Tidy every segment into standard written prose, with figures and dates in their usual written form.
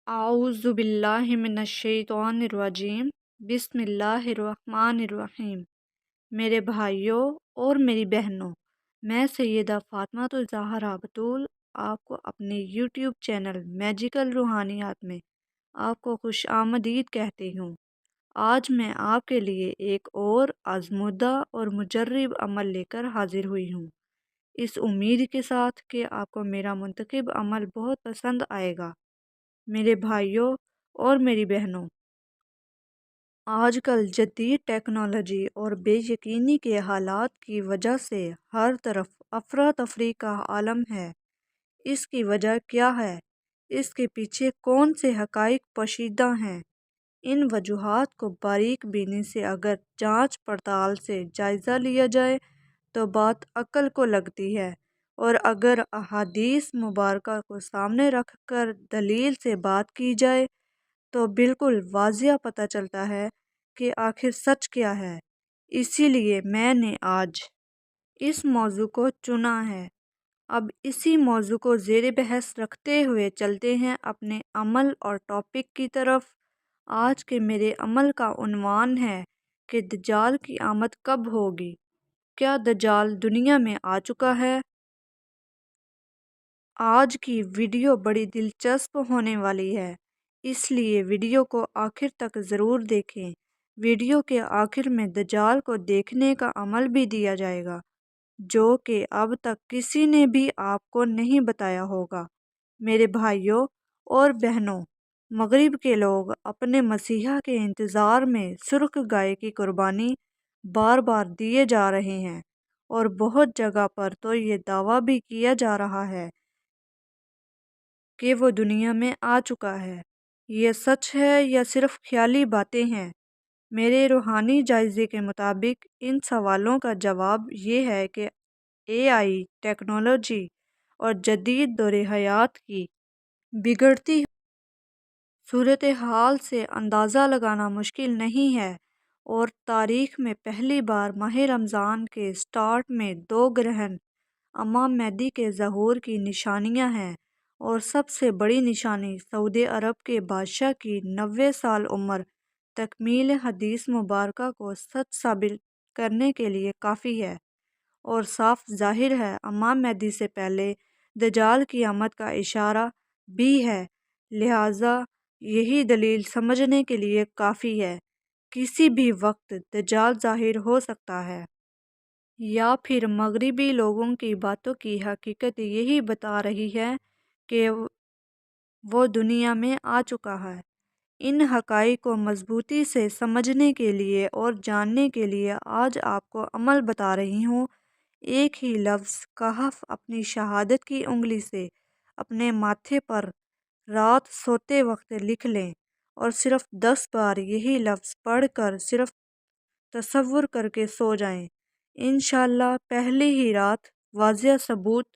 आऊज़ु बिल्लाहि मिनश्शैतानिर्रजीम बिस्मिल्लाहिर्रहमानिर्रहीम। मेरे भाइयों और मेरी बहनों, मैं सैयदा फ़ातिमा ज़हरा बतूल आपको अपने यूट्यूब चैनल मैजिकल रूहानियात में आपको खुश आमदीद कहती हूँ। आज मैं आपके लिए एक और आज़मूदा और मुजर्रिब अमल लेकर हाजिर हुई हूँ, इस उम्मीद के साथ कि आपको मेरा मुंतखब अमल बहुत पसंद आएगा। मेरे भाइयों और मेरी बहनों, आजकल जदीद टेक्नोलॉजी और बेयकीनी के हालात की वजह से हर तरफ अफरा तफरी का आलम है। इसकी वजह क्या है? इसके पीछे कौन से हकाइक पोशीदा हैं? इन वजूहात को बारीक बीनी से अगर जांच पड़ताल से जायज़ा लिया जाए तो बात अक्ल को लगती है, और अगर अहादीस मुबारका को सामने रख कर दलील से बात की जाए तो बिल्कुल वाज़िया पता चलता है कि आखिर सच क्या है। इसीलिए मैंने आज इस मौजू को चुना है। अब इसी मौजू को ज़ेर बहस रखते हुए चलते हैं अपने अमल और टॉपिक की तरफ। आज के मेरे अमल का उन्वान है कि दज्जाल की आमद कब होगी। क्या दज्जाल दुनिया में आ चुका है? आज की वीडियो बड़ी दिलचस्प होने वाली है, इसलिए वीडियो को आखिर तक ज़रूर देखें। वीडियो के आखिर में दज्जाल को देखने का अमल भी दिया जाएगा, जो कि अब तक किसी ने भी आपको नहीं बताया होगा। मेरे भाइयों और बहनों, मगरिब के लोग अपने मसीहा के इंतज़ार में सुर्ख गाय की कुर्बानी बार बार दिए जा रहे हैं, और बहुत जगह पर तो ये दावा भी किया जा रहा है कि वो दुनिया में आ चुका है। ये सच है या सिर्फ ख्याली बातें हैं? मेरे रूहानी जायज़े के मुताबिक इन सवालों का जवाब ये है कि एआई टेक्नोलॉजी और जदीद दौर हयात की बिगड़ती सूरत हाल से अंदाज़ा लगाना मुश्किल नहीं है, और तारीख़ में पहली बार माह रमज़ान के स्टार्ट में दो ग्रहण इमाम महदी के ज़हूर की निशानियां हैं, और सबसे बड़ी निशानी सऊदी अरब के बादशाह की 90 साल उम्र तकमील हदीस मुबारका को सच साबित करने के लिए काफ़ी है, और साफ जाहिर है इमाम महदी से पहले दज्जाल की आमद का इशारा भी है। लिहाजा यही दलील समझने के लिए काफ़ी है किसी भी वक्त दज्जाल ज़ाहिर हो सकता है। या फिर मगरिबी लोगों की बातों की हकीकत यही बता रही है कि वो दुनिया में आ चुका है। इन हकाइक को मजबूती से समझने के लिए और जानने के लिए आज आपको अमल बता रही हूँ। एक ही लफ्ज़ कहफ अपनी शहादत की उंगली से अपने माथे पर रात सोते वक्त लिख लें, और सिर्फ 10 बार यही लफ्ज़ पढ़कर सिर्फ तसव्वुर करके सो जाएं। इंशाअल्लाह पहली ही रात वाज़िया सबूत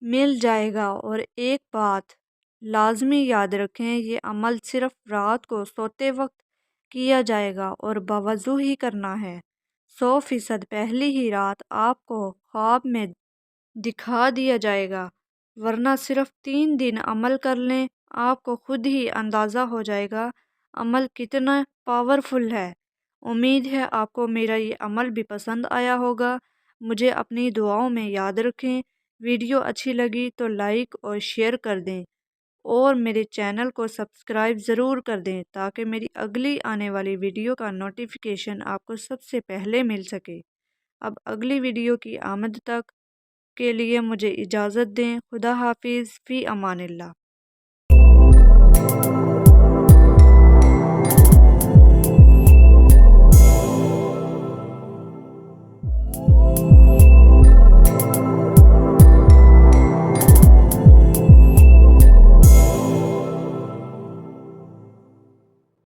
मिल जाएगा। और एक बात लाजमी याद रखें, ये अमल सिर्फ रात को सोते वक्त किया जाएगा और बावजू ही करना है। 100% पहली ही रात आपको ख्वाब में दिखा दिया जाएगा, वरना सिर्फ 3 दिन अमल कर लें, आपको खुद ही अंदाज़ा हो जाएगा अमल कितना पावरफुल है। उम्मीद है आपको मेरा ये अमल भी पसंद आया होगा। मुझे अपनी दुआओं में याद रखें। वीडियो अच्छी लगी तो लाइक और शेयर कर दें, और मेरे चैनल को सब्सक्राइब ज़रूर कर दें ताकि मेरी अगली आने वाली वीडियो का नोटिफिकेशन आपको सबसे पहले मिल सके। अब अगली वीडियो की आमद तक के लिए मुझे इजाज़त दें। खुदा हाफिज़, फ़ी अमानिल्लाह।